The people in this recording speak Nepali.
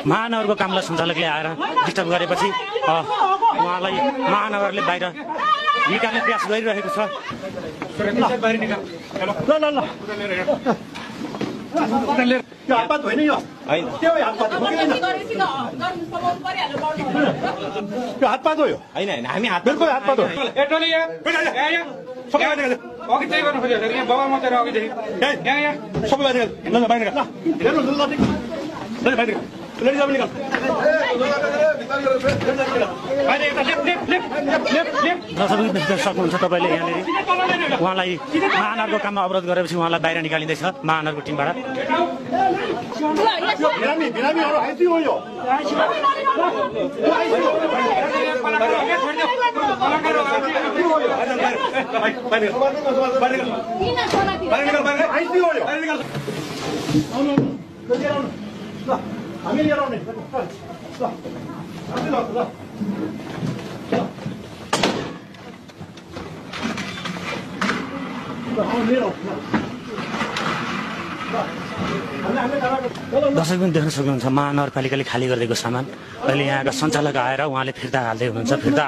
महानगरको कामलाई सञ्चालकले आएर डिस्टर्ब गरेपछि उहाँलाई महानगरले बाहिर निकाल्ने प्रयास गरिरहेको छ। हातपात होइन यो हातपात हो यो होइन हामी बिल्कुल हातपात हो। अघि चाहिँ गर्नु खोज्यो यहाँ बबाल मात्रै अघिदेखि यहाँ सबै बाहिर निकाल बाहिर निकाल बाहिर लेडी सब निकाल सक्नुहुन्छ तपाईँले यहाँनिर उहाँलाई महानगरको काममा अवरोध गरेपछि उहाँलाई बाहिर निकालिँदैछ महानगरको टिमबाट। दर्शक पनि देख्न सक्नुहुन्छ महानगरपालिकाले खाली गरिदिएको सामान अहिले यहाँका सञ्चालक आएर उहाँले फिर्ता हाल्दै हुनुहुन्छ। फिर्ता